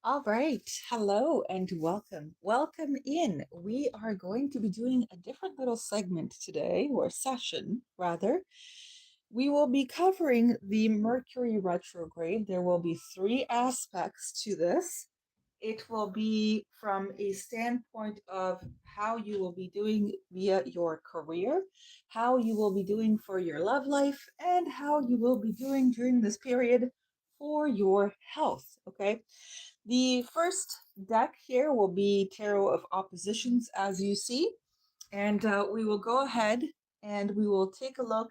All right. Hello and welcome. Welcome in. We are going to be doing a different little segment today, or session rather. We will be covering the Mercury retrograde. There will be three aspects to this. It will be from a standpoint of how you will be doing via your career, how you will be doing for your love life, and how you will be doing during this period for your health. Okay. The first deck here will be Tarot of Oppositions, as you see, and we will go ahead and we will take a look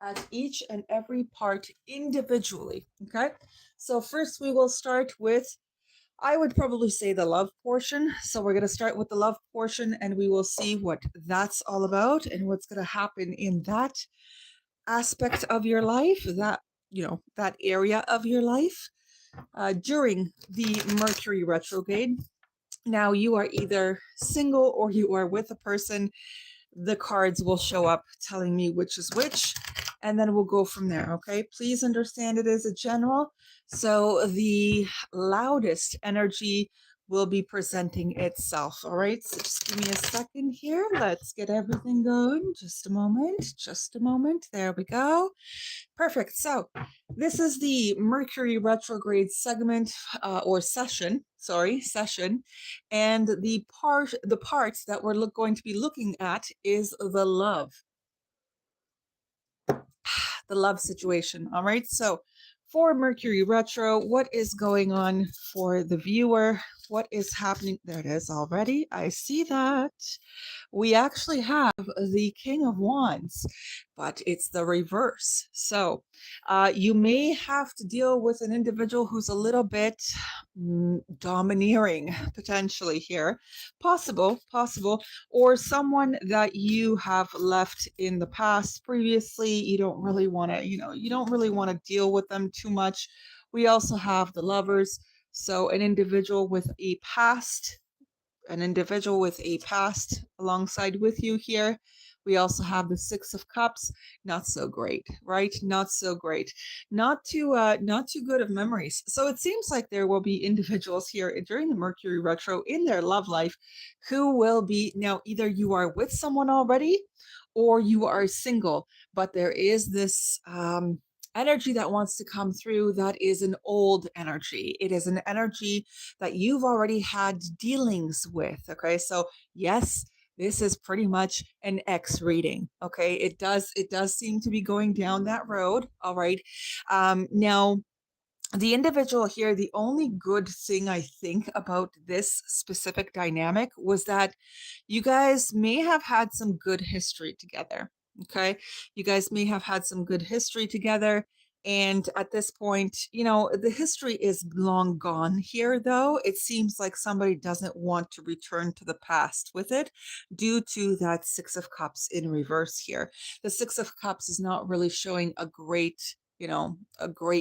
at each and every part individually. Okay, so first we will start with, I would probably say, the love portion. So we're going to start with the love portion and we will see what that's all about and what's going to happen in that aspect of your life, that area of your life during the Mercury retrograde. Now, you are either single or you are with a person. The cards will show up telling me which is which, and then we'll go from there. Okay, please understand it is a general. So, the loudest energy will be presenting itself. All right, so just give me a second here. Let's get everything going. Just a moment. Just a moment. There we go. Perfect. So this is the Mercury retrograde segment or session. Sorry, session, and the parts that we're going to be looking at is the love situation. All right. So for Mercury retro, what is going on for the viewer? What is happening? There it is already. I see that. We actually have the King of Wands, but it's the reverse. So you may have to deal with an individual who's a little bit domineering, potentially here. Possible, or someone that you have left in the past previously. You don't really want to, you don't really want to deal with them too much. We also have the Lovers. So an individual with a past alongside with you here. We also have the Six of Cups. Not so great, right? Not so great. Not too good of memories. So it seems like there will be individuals here during the Mercury retro in their love life who will be, now either you are with someone already or you are single, but there is this energy that wants to come through that is an old energy. It is an energy that you've already had dealings with. Okay, so yes, this is pretty much an X reading. Okay, it does seem to be going down that road. All right. Now, the individual here, the only good thing I think about this specific dynamic was that you guys may have had some good history together. Okay. You guys may have had some good history together. And at this point, the history is long gone here, though. It seems like somebody doesn't want to return to the past with it due to that Six of Cups in reverse here. The Six of Cups is not really showing a great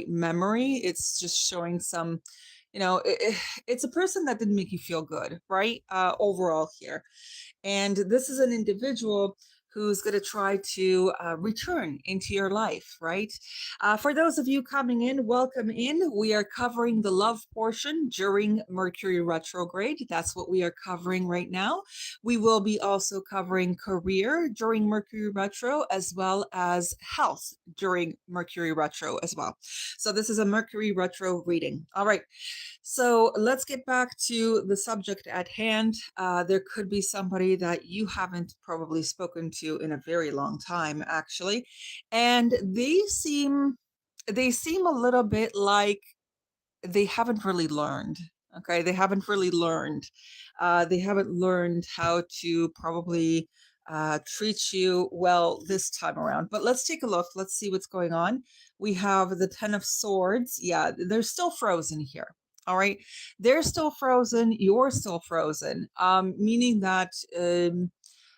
memory. It's just showing some, it's a person that didn't make you feel good, right? Overall here. And this is an individual who's going to try to return into your life, right? For those of you coming in, welcome in. We are covering the love portion during Mercury retrograde. That's what we are covering right now. We will be also covering career during Mercury retro, as well as health during Mercury retro as well. So this is a Mercury retro reading. All right. So let's get back to the subject at hand. There could be somebody that you haven't probably spoken to in a very long time, actually, and they seem a little bit like they haven't really learned. Okay, they haven't really learned. They haven't learned how to probably treat you well this time around. But let's take a look. Let's see what's going on. We have the Ten of Swords. Yeah, they're still frozen here. All right, they're still frozen. You're still frozen. Meaning that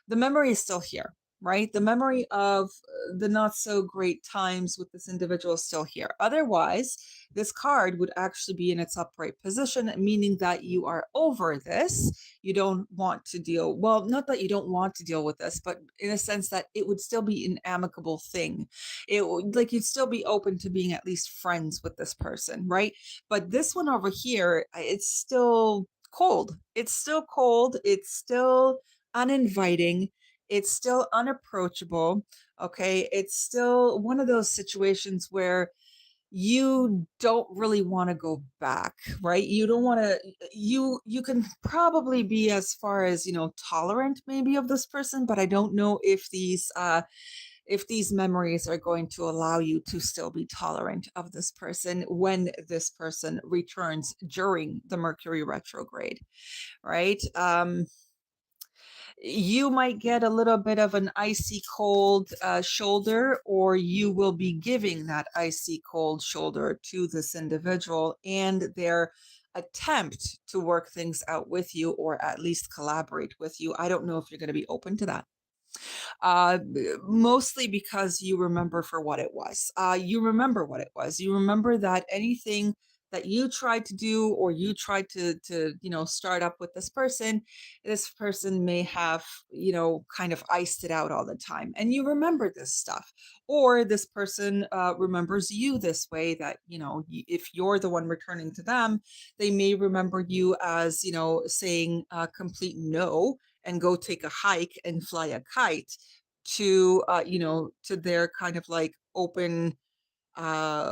the memory is still here. right? The memory of the not so great times with this individual is still here. Otherwise, this card would actually be in its upright position, meaning that you are over this. You don't want to deal, well, not that you don't want to deal with this, but in a sense that it would still be an amicable thing. It would, like, you'd still be open to being at least friends with this person, right? But this one over here, it's still cold. It's still cold. It's still uninviting. It's still unapproachable. Okay. It's still one of those situations where you don't really want to go back, right? You don't want to, you can probably be as far as, tolerant maybe of this person, but I don't know if these memories are going to allow you to still be tolerant of this person when this person returns during the Mercury retrograde, right? You might get a little bit of an icy cold shoulder, or you will be giving that icy cold shoulder to this individual and their attempt to work things out with you, or at least collaborate with you. I don't know if you're going to be open to that, uh, mostly because you remember for what it was. You remember what it was. You remember that anything that you tried to do, or you tried to start up with this person may have kind of iced it out all the time, and you remember this stuff. Or this person remembers you this way, that if you're the one returning to them, they may remember you as saying complete no and go take a hike and fly a kite to to their kind of like uh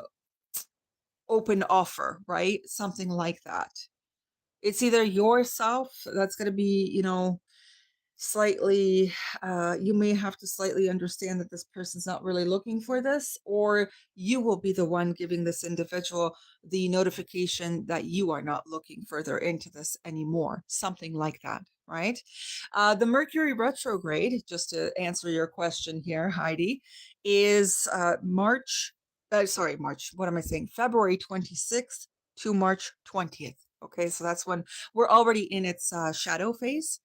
open offer, right? Something like that. It's either yourself that's going to be slightly you may have to slightly understand that this person's not really looking for this, or you will be the one giving this individual the notification that you are not looking further into this anymore, something like that, right? The Mercury retrograde, just to answer your question here, Heidi, is March, what am I saying, February 26th to March 20th. Okay, so that's when we're already in its shadow phase.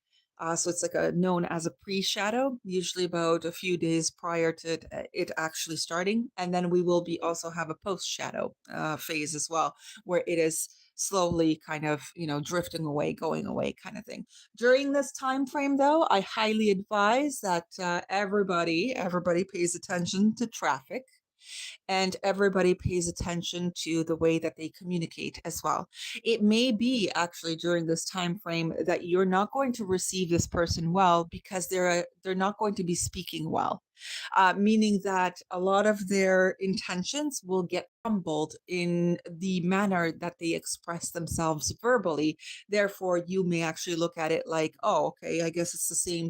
So it's like known as a pre-shadow, usually about a few days prior to it actually starting. And then we will be also have a post-shadow phase as well, where it is slowly kind of, drifting away, going away kind of thing. During this time frame, though, I highly advise that everybody pays attention to traffic, and everybody pays attention to the way that they communicate as well. It may be actually during this time frame that you're not going to receive this person well, because they're not going to be speaking well, meaning that a lot of their intentions will get crumbled in the manner that they express themselves verbally. Therefore, you may actually look at it like, oh, okay, I guess it's the same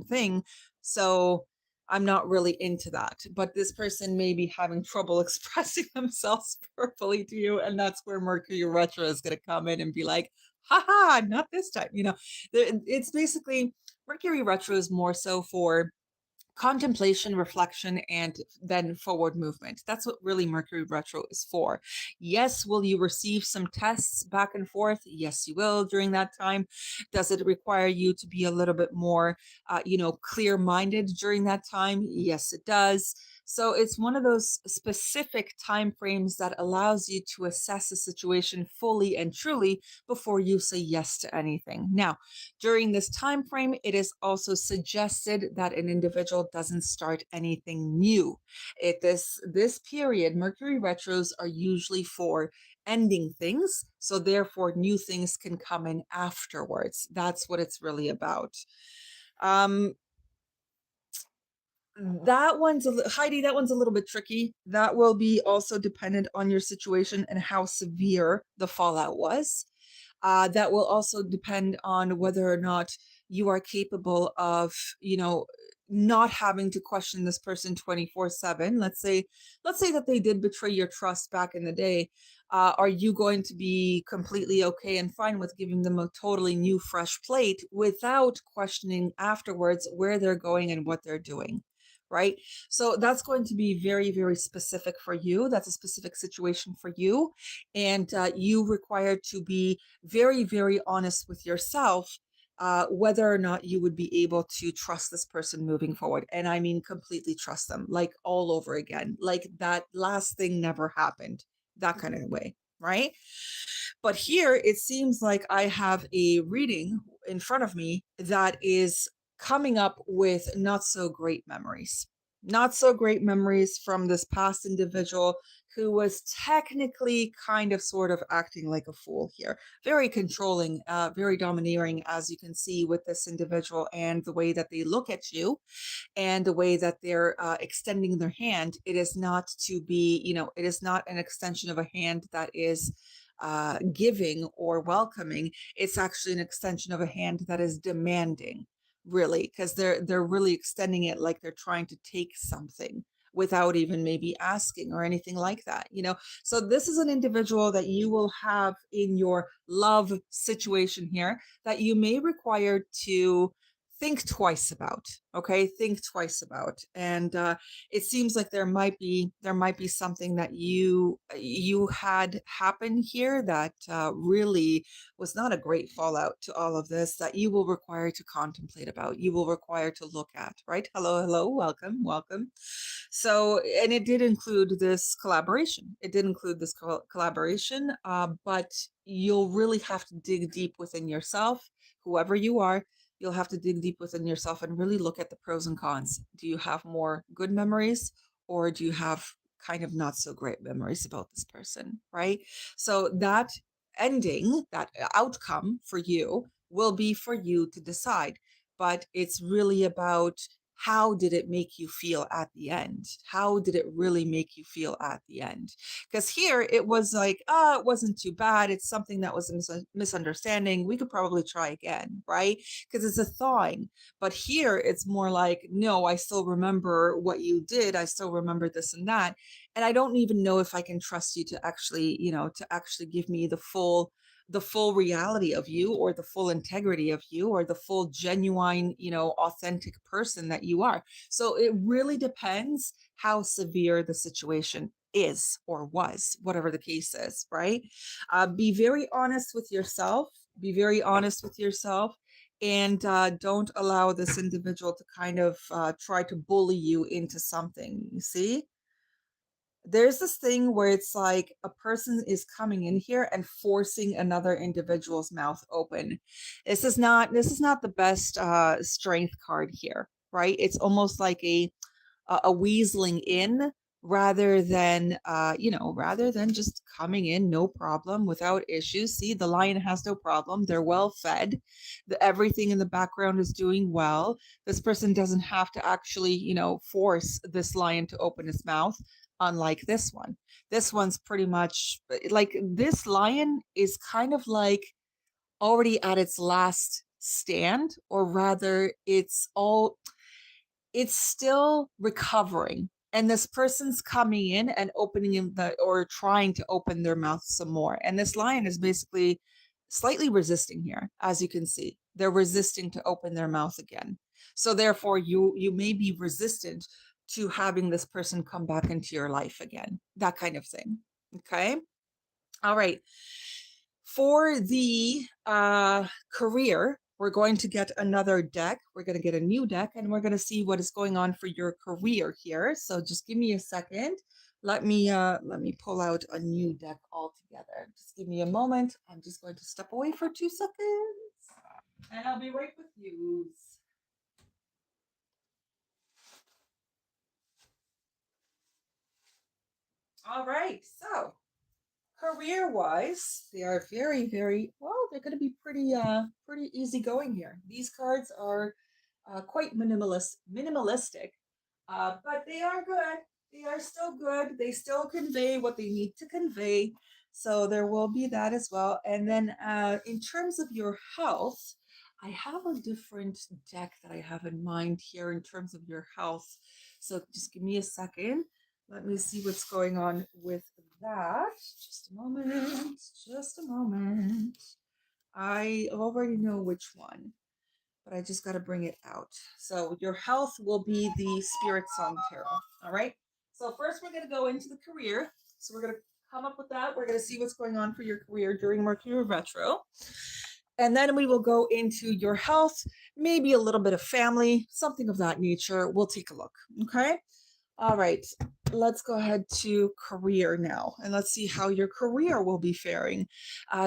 thing. So I'm not really into that. But this person may be having trouble expressing themselves verbally to you. And that's where Mercury Retro is going to come in and be like, haha, not this time. It's basically, Mercury Retro is more so for contemplation, reflection, and then forward movement. That's what really Mercury retro is for. Yes, will you receive some tests back and forth? Yes, you will during that time. Does it require you to be a little bit more clear-minded during that time? Yes, it does. So it's one of those specific time frames that allows you to assess a situation fully and truly before you say yes to anything. Now, during this time frame, it is also suggested that an individual doesn't start anything new. This period, Mercury retros are usually for ending things, so therefore new things can come in afterwards. That's what it's really about. Um, Heidi, that one's a little bit tricky. That will be also dependent on your situation and how severe the fallout was. That will also depend on whether or not you are capable of, not having to question this person 24/7. Let's say that they did betray your trust back in the day. Are you going to be completely okay and fine with giving them a totally new, fresh plate without questioning afterwards where they're going and what they're doing? Right? So that's going to be very, very specific for you. That's a specific situation for you. And you require to be very, very honest with yourself whether or not you would be able to trust this person moving forward. And I mean, completely trust them, like all over again, like that last thing never happened, that kind of way, right? But here it seems like I have a reading in front of me that is coming up with not so great memories. Not so great memories from this past individual who was technically kind of sort of acting like a fool here. Very controlling, very domineering, as you can see with this individual and the way that they look at you and the way that they're extending their hand. It is not to be, it is not an extension of a hand that is giving or welcoming. It's actually an extension of a hand that is demanding, really, because they're really extending it like they're trying to take something without even maybe asking or anything like that. So this is an individual that you will have in your love situation here that you may require to think twice about. Okay, think twice about. And it seems like there might be something that you had happen here that really was not a great fallout to all of this, that you will require to contemplate about, you will require to look at, right? Hello, hello, welcome, welcome. So, and it did include this collaboration. It did include this collaboration, but you'll really have to dig deep within yourself, whoever you are. You'll have to dig deep within yourself and really look at the pros and cons. Do you have more good memories, or do you have kind of not so great memories about this person, right? So that ending, that outcome for you will be for you to decide. But it's really about, how did it make you feel at the end? How did it really make you feel at the end? Because here it was like, it wasn't too bad. It's something that was a misunderstanding. We could probably try again, right? Because it's a thawing. But here it's more like, no, I still remember what you did. I still remember this and that. And I don't even know if I can trust you to actually, to actually give me the full reality of you, or the full integrity of you, or the full genuine, authentic person that you are. So it really depends how severe the situation is or was, whatever the case is, right? Be very honest with yourself. Be very honest with yourself. And don't allow this individual to kind of try to bully you into something. You see? There's this thing where it's like a person is coming in here and forcing another individual's mouth open. This is not the best strength card here, right? It's almost like a weaseling in, rather than just coming in no problem without issues. See, the lion has no problem. They're well fed. Everything in the background is doing well. This person doesn't have to actually, force this lion to open his mouth, unlike this one. This one's pretty much like, this lion is kind of like already at its last stand, or rather it's still recovering, and this person's coming in and opening or trying to open their mouth some more, and this lion is basically slightly resisting here. As you can see, they're resisting to open their mouth again. So therefore you may be resistant to having this person come back into your life again, that kind of thing. Okay, all right. For the career, we're going to get another deck. We're going to get a new deck, and we're going to see what is going on for your career here. So just give me a second. Let me pull out a new deck altogether. Just give me a moment. I'm just going to step away for 2 seconds, and I'll be right with you. All right. So career wise, they are very, very well. They're going to be pretty easy going here. These cards are quite minimalistic, but they are good. They are still good. They still convey what they need to convey. So there will be that as well. And then in terms of your health, I have a different deck that I have in mind here in terms of your health. So just give me a second. Let me see what's going on with that. Just a moment. Just a moment. I already know which one, but I just got to bring it out. So your health will be the Spirit Song Tarot. All right. So first we're going to go into the career. So we're going to come up with that. We're going to see what's going on for your career during Mercury Retro. And then we will go into your health, maybe a little bit of family, something of that nature. We'll take a look. Okay. All right. Let's go ahead to career now, and let's see how your career will be faring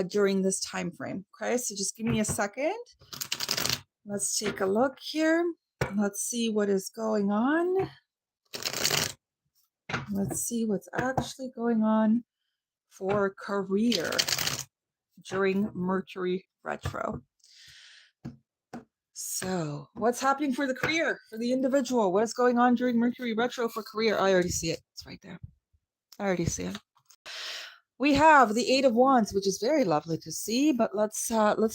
during this time frame. Okay. So just give me a second. Let's take a look here. Let's see what is going on. Let's see what's actually going on for career during Mercury retro. So, what's happening for the career, for the individual? What is going on during Mercury retro for career? I already see it. It's right there. I already see it. We have the Eight of Wands, which is very lovely to see, but let's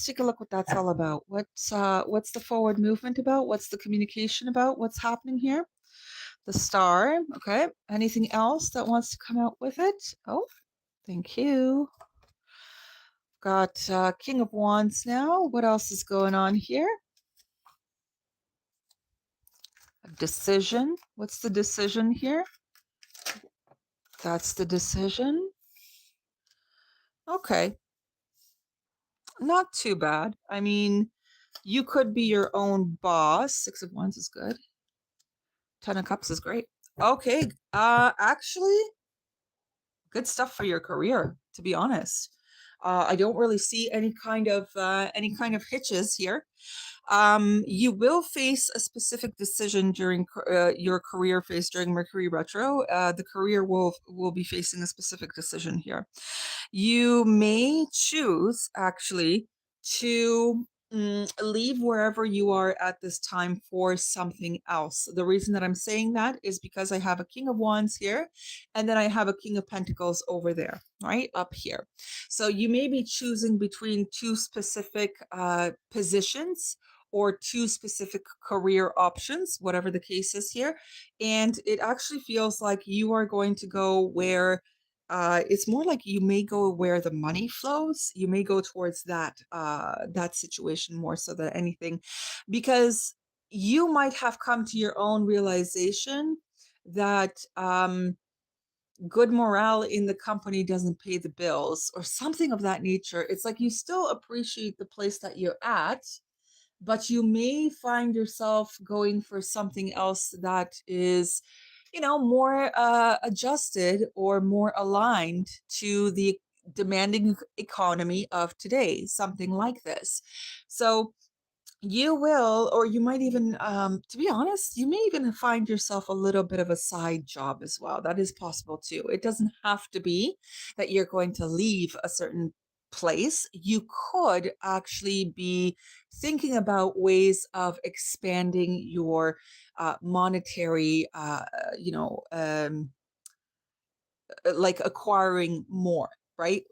take a look what that's all about. What's the forward movement about? What's the communication about? What's happening here? The Star. Okay. Anything else that wants to come out with it? Oh, thank you. Got King of Wands now. What else is going on here? A decision. What's the decision here? That's the decision. Okay. Not too bad. I mean, you could be your own boss. Six of Wands is good. 10 of Cups is great. Okay. Actually, good stuff for your career, to be honest. I don't really see any kind of hitches here. You will face a specific decision during your career phase during Mercury retro. The career will be facing a specific decision here. You may choose actually to leave wherever you are at this time for something else. The reason that I'm saying that is because I have a King of Wands here, and then I have a King of Pentacles over there, right up here. So you may be choosing between two specific positions or two specific career options, whatever the case is here. And it actually feels like you are going to go where it's more like you may go where the money flows. You may go towards that situation more so than anything, because you might have come to your own realization that good morale in the company doesn't pay the bills or something of that nature. It's like you still appreciate the place that you're at, but you may find yourself going for something else that is, more adjusted or more aligned to the demanding economy of today, something like this. So you will, or you might even, to be honest, you may even find yourself a little bit of a side job as well. That is possible too. It doesn't have to be that you're going to leave a certain place. You could actually be thinking about ways of expanding your monetary, like acquiring more, right?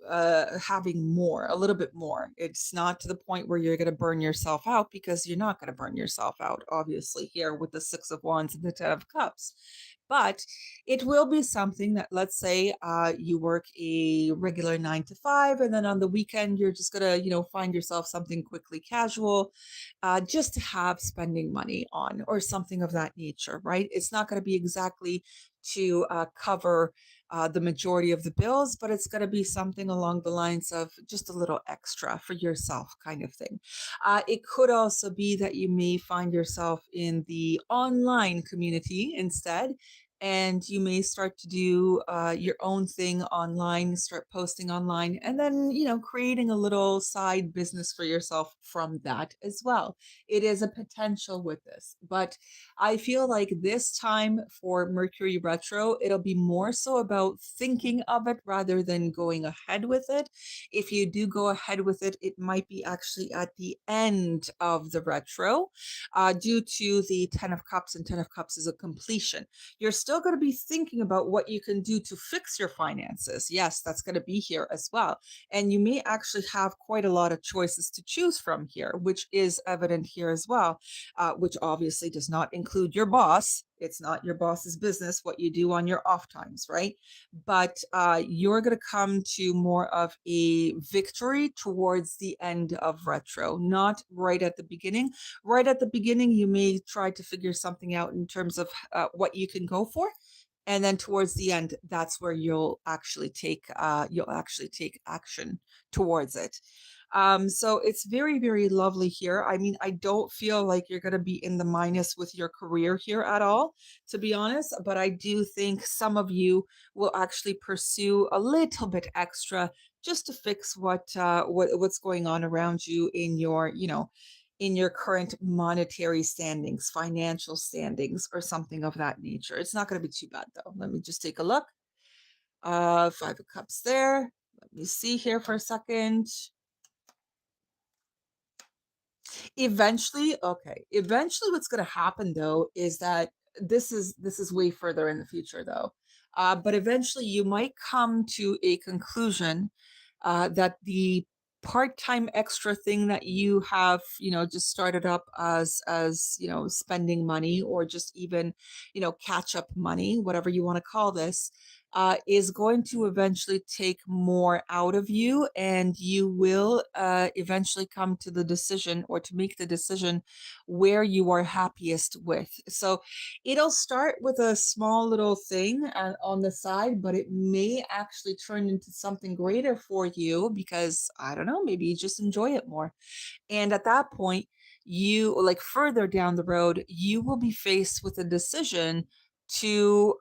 Having more, a little bit more. It's not to the point where you're going to burn yourself out, because you're not going to burn yourself out, obviously, here with the Six of Wands and the Ten of Cups. But it will be something that, let's say, you work a regular 9 to 5, and then on the weekend, you're just going to, find yourself something quickly casual, just to have spending money on or something of that nature, right? It's not going to be exactly to cover the majority of the bills, but it's going to be something along the lines of just a little extra for yourself, kind of thing. It could also be that you may find yourself in the online community instead, and you may start to do your own thing online, start posting online, and then, creating a little side business for yourself from that as well. It is a potential with this, but I feel like this time for Mercury retro, it'll be more so about thinking of it rather than going ahead with it. If you do go ahead with it, it might be actually at the end of the retro, due to the Ten of Cups, and Ten of Cups is a completion. You're still going to be thinking about what you can do to fix your finances. Yes, that's going to be here as well. And you may actually have quite a lot of choices to choose from here, which is evident here as well, which obviously does not include your boss. It's not your boss's business what you do on your off times, right? But you're going to come to more of a victory towards the end of retro, not right at the beginning. Right at the beginning, you may try to figure something out in terms of what you can go for. And then towards the end, that's where you'll actually take action towards it. So it's very, very lovely here. I mean, I don't feel like you're going to be in the minus with your career here at all, to be honest, but I do think some of you will actually pursue a little bit extra just to fix what's going on around you in your, in your current monetary standings, financial standings, or something of that nature. It's not going to be too bad though. Let me just take a look. Five of Cups there. Let me see here for a second. Eventually what's going to happen though is that this is way further in the future though. But eventually you might come to a conclusion that the part-time extra thing that you have, just started up as spending money, or just even, catch up money, whatever you want to call this, is going to eventually take more out of you, and you will eventually come to the decision, or to make the decision where you are happiest with. So it'll start with a small little thing on the side, but it may actually turn into something greater for you, because I don't know, maybe you just enjoy it more. And at that point, you, like, further down the road, you will be faced with a decision to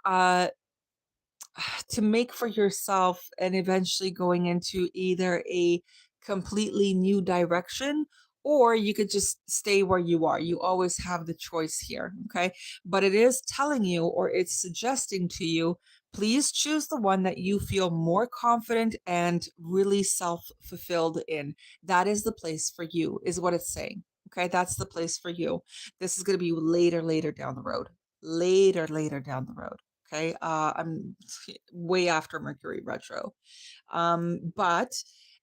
to make for yourself, and eventually going into either a completely new direction, or you could just stay where you are. You always have the choice here, okay? But it is telling you, or it's suggesting to you, please choose the one that you feel more confident and really self-fulfilled in. That is the place for you, is what it's saying. Okay, that's the place for you. This is going to be later down the road. Later down the road. Okay. I'm way after Mercury retro. But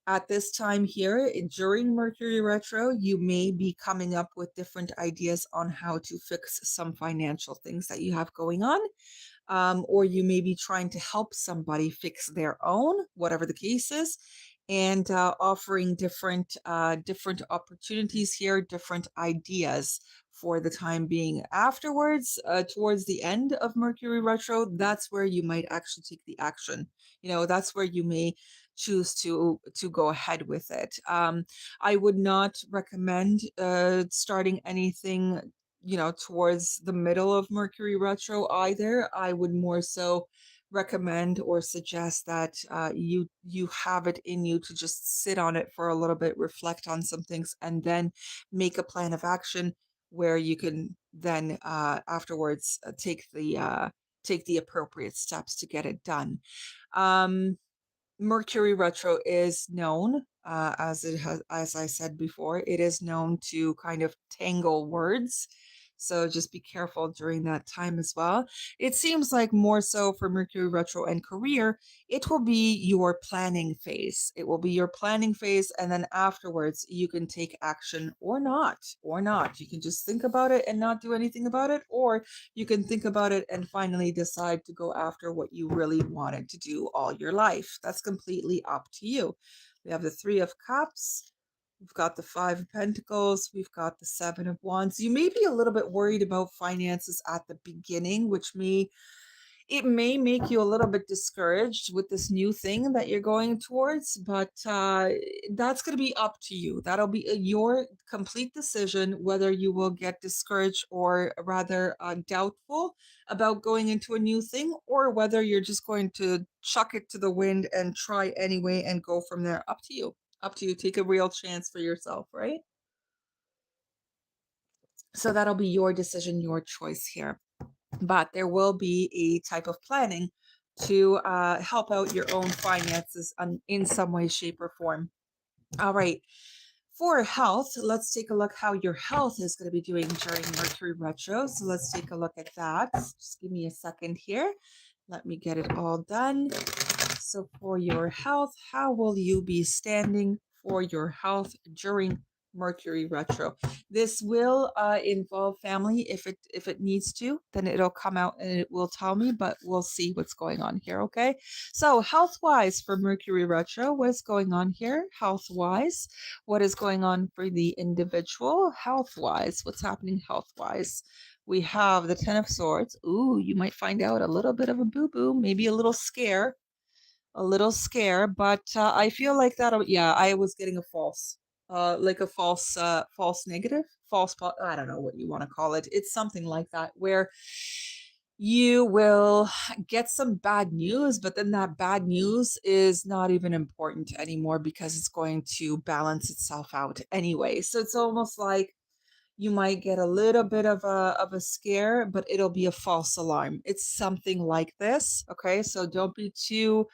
at this time here, during Mercury retro, you may be coming up with different ideas on how to fix some financial things that you have going on. Or you may be trying to help somebody fix their own, whatever the case is, and offering different opportunities here, different ideas for the time being. Afterwards, towards the end of Mercury retro, that's where you might actually take the action. That's where you may choose to go ahead with it. I would not recommend starting anything, towards the middle of Mercury retro either. I would more so recommend or suggest that you have it in you to just sit on it for a little bit, reflect on some things, and then make a plan of action where you can then afterwards take the appropriate steps to get it done. Um, Mercury retro is known, as I said before, it is known to kind of tangle words. So just be careful during that time as well. It seems like more so for Mercury retro and career, it will be your planning phase. It will be your planning phase. And then afterwards, you can take action or not, or not. You can just think about it and not do anything about it, or you can think about it and finally decide to go after what you really wanted to do all your life. That's completely up to you. We have the Three of Cups. We've got the Five of Pentacles. We've got the Seven of Wands. You may be a little bit worried about finances at the beginning, it may make you a little bit discouraged with this new thing that you're going towards, but that's going to be up to you. That'll be your complete decision whether you will get discouraged, or rather doubtful about going into a new thing, or whether you're just going to chuck it to the wind and try anyway and go from there. Up to you. Up to you. Take a real chance for yourself, right? So that'll be your decision, your choice here. But there will be a type of planning to help out your own finances in some way, shape, or form. All right. For health, let's take a look how your health is going to be doing during Mercury retro. So let's take a look at that. Just give me a second here. Let me get it all done. So for your health, how will you be standing for your health during Mercury retro? This will involve family. If it needs to, then it'll come out and it will tell me, but we'll see what's going on here, okay? So health wise for Mercury retro, what is going on here? Health wise, what is going on for the individual? Health wise, what's happening health wise? We have the Ten of Swords. Ooh, you might find out a little bit of a boo-boo, maybe a little scare. a little scare, but I feel like that'll, yeah, I was getting a like a false negative, I don't know what you want to call it. It's something like that where you will get some bad news, but then that bad news is not even important anymore because it's going to balance itself out anyway. So it's almost like you might get a little bit of a scare, but it'll be a false alarm. It's something like this. Okay. So don't be too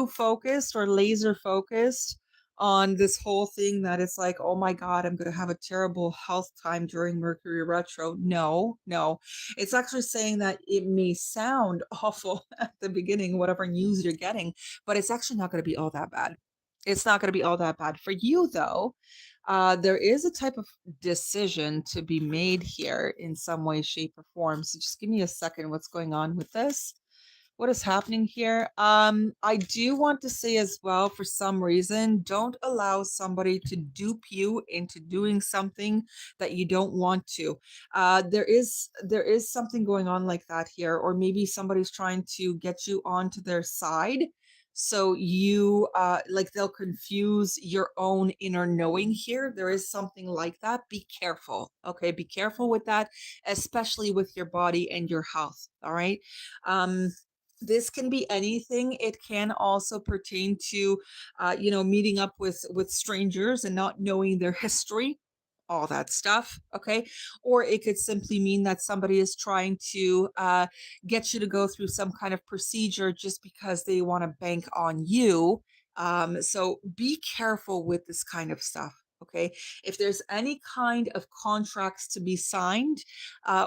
focused or laser focused on this whole thing that it's like, oh my God, I'm going to have a terrible health time during Mercury retro. No, no. It's actually saying that it may sound awful at the beginning, whatever news you're getting, but it's actually not going to be all that bad. It's not going to be all that bad for you, though. There is a type of decision to be made here in some way, shape, or form. So just give me a second. What's going on with this? What is happening here? I do want to say as well, for some reason, don't allow somebody to dupe you into doing something that you don't want to. There is something going on like that here, or maybe somebody's trying to get you onto their side. So you like they'll confuse your own inner knowing here. There is something like that. Be careful. Okay, be careful with that, especially with your body and your health. All right. This can be anything. It can also pertain to meeting up with strangers and not knowing their history, all that stuff. Okay. Or it could simply mean that somebody is trying to get you to go through some kind of procedure just because they want to bank on you. So be careful with this kind of stuff. Okay. If there's any kind of contracts to be signed,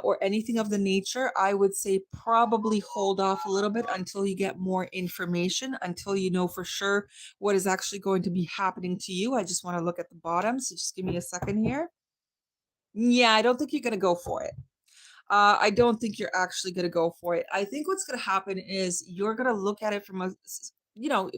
or anything of the nature, I would say probably hold off a little bit until you get more information, until you know for sure what is actually going to be happening to you. I just want to look at the bottom. So just give me a second here. Yeah, I don't think you're going to go for it. I don't think you're actually going to go for it. I think what's going to happen is you're going to look at it from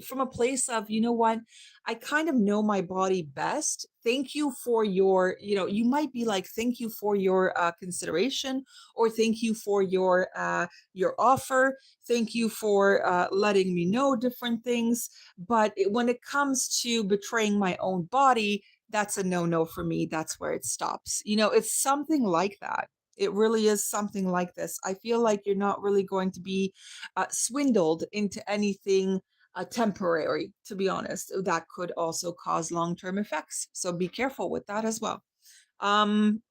from a place of, you know what, I kind of know my body best. Thank you for you might be like, thank you for your consideration, or thank you for your offer. Thank you for letting me know different things. But when it comes to betraying my own body, that's a no-no for me. That's where it stops. It's something like that. It really is something like this. I feel like you're not really going to be swindled into anything temporary, to be honest. That could also cause long-term effects. So be careful with that as well.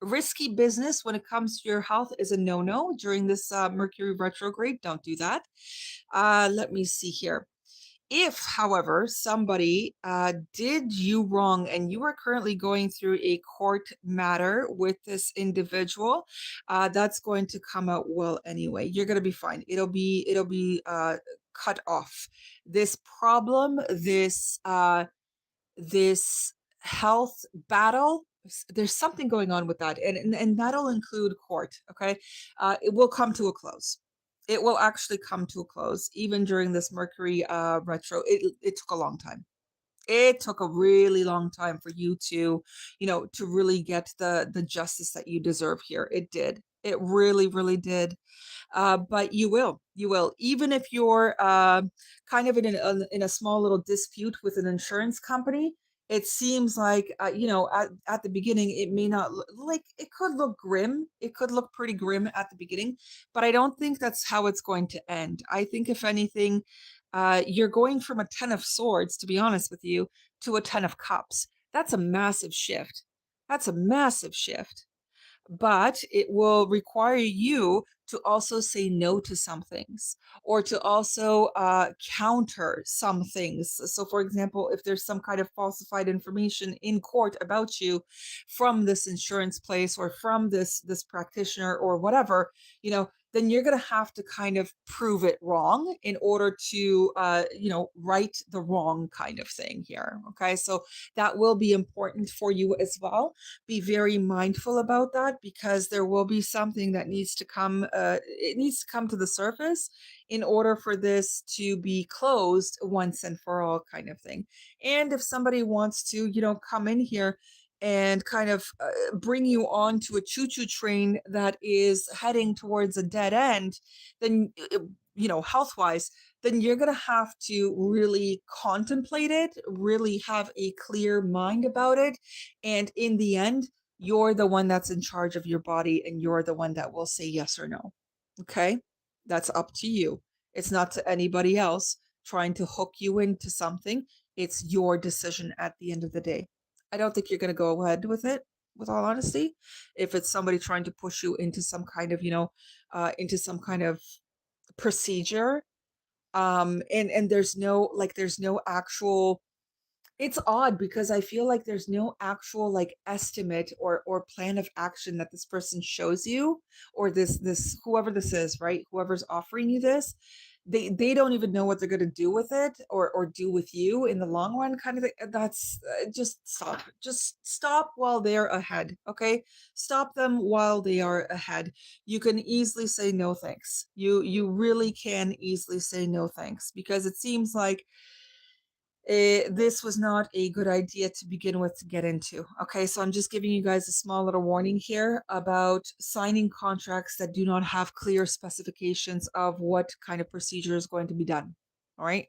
Risky business when it comes to your health is a no-no during this Mercury retrograde. Don't do that. Let me see here. If, however, somebody did you wrong and you are currently going through a court matter with this individual, that's going to come out well anyway. You're going to be fine. It'll be cut off. This problem, this health battle. There's something going on with that, and that'll include court. Okay, it will come to a close. It will actually come to a close, even during this Mercury retro. It took a long time. It took a really long time for you to really get the justice that you deserve here. It did. It really, really did. But you will, even if you're kind of in a small little dispute with an insurance company. It seems like at the beginning it may not like, it could look grim. It could look pretty grim at the beginning, but I don't think that's how it's going to end. I think if anything, you're going from a 10 of swords, to be honest with you, to a 10 of cups. That's a massive shift. That's a massive shift, but it will require you to also say no to some things, or to also counter some things. So for example, if there's some kind of falsified information in court about you from this insurance place, or from this practitioner, or whatever, then you're going to have to kind of prove it wrong in order to right the wrong kind of thing here. Okay, so that will be important for you as well. Be very mindful about that, because there will be something that needs to come. It needs to come to the surface in order for this to be closed once and for all, kind of thing. And if somebody wants to come in here and kind of bring you on to a choo-choo train that is heading towards a dead end, then health wise, then you're going to have to really contemplate it, really have a clear mind about it. And in the end, you're the one that's in charge of your body and you're the one that will say yes or no. Okay? That's up to you. It's not to anybody else trying to hook you into something. It's your decision at the end of the day. I don't think you're going to go ahead with it, with all honesty. If it's somebody trying to push you into some kind of, into some kind of procedure, and there's no actual, it's odd because I feel like there's no actual like estimate or plan of action that this person shows you, or this whoever this is, right? Whoever's offering you this, they don't even know what they're going to do with it or do with you in the long run, kind of thing. That's just stop. Just stop while they're ahead, okay? Stop them while they are ahead. You can easily say no thanks. You really can easily say no thanks, because it seems like this was not a good idea to begin with to get into. Okay, so I'm just giving you guys a small little warning here about signing contracts that do not have clear specifications of what kind of procedure is going to be done. All right,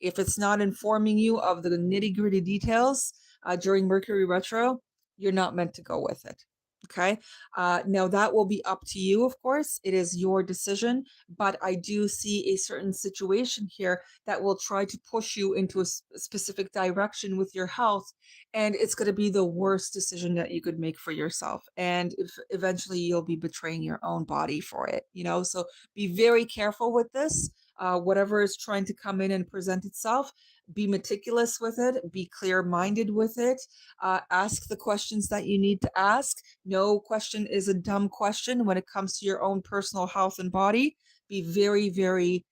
if it's not informing you of the nitty gritty details during Mercury Retro, you're not meant to go with it. Okay, now that will be up to you, of course. It is your decision, but I do see a certain situation here that will try to push you into a specific direction with your health, and it's going to be the worst decision that you could make for yourself, and if eventually you'll be betraying your own body for it, so be very careful with this. Whatever is trying to come in and present itself, be meticulous with it, be clear minded with it, ask the questions that you need to ask. No question is a dumb question when it comes to your own personal health and body. Be very, very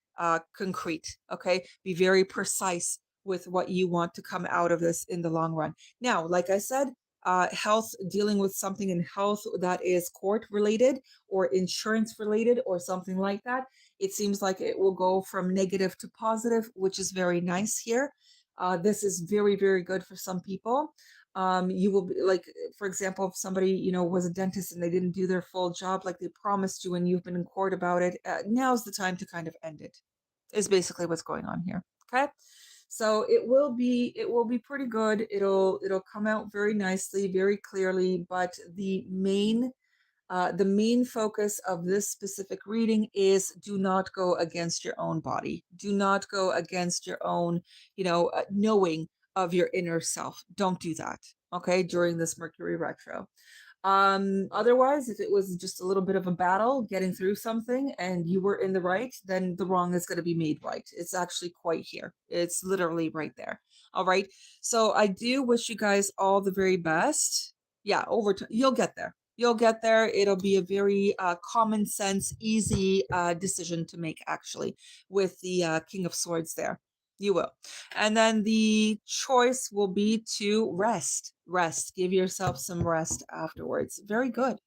concrete, okay? Be very precise with what you want to come out of this in the long run. Now, like I said, health, dealing with something in health that is court related or insurance related or something like that, it seems like it will go from negative to positive, which is very nice here. This is very, very good for some people. You will be like, for example, if somebody was a dentist and they didn't do their full job like they promised you and you've been in court about it, now's the time to kind of end it, is basically what's going on here. Okay, so it will be pretty good. It'll come out very nicely, very clearly, but the main focus of this specific reading is, do not go against your own body. Do not go against your own, knowing of your inner self. Don't do that, okay, during this Mercury retro. Otherwise, if it was just a little bit of a battle getting through something and you were in the right, then the wrong is going to be made right. It's actually quite here. It's literally right there. All right. So I do wish you guys all the very best. Yeah, over to you'll get there. You'll get there. It'll be a very common sense, easy decision to make, actually, with the King of Swords there. You will. And then the choice will be to rest. Rest. Give yourself some rest afterwards. Very good.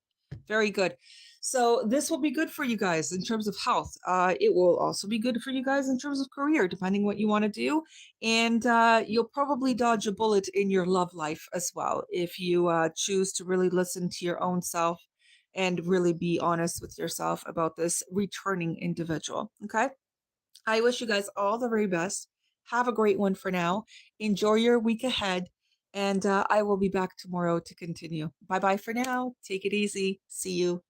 Very good. So this will be good for you guys in terms of health. It will also be good for you guys in terms of career, depending what you want to do. And you'll probably dodge a bullet in your love life as well if you choose to really listen to your own self and really be honest with yourself about this returning individual. Okay. I wish you guys all the very best. Have a great one for now. Enjoy your week ahead. And I will be back tomorrow to continue. Bye bye for now. Take it easy. See you.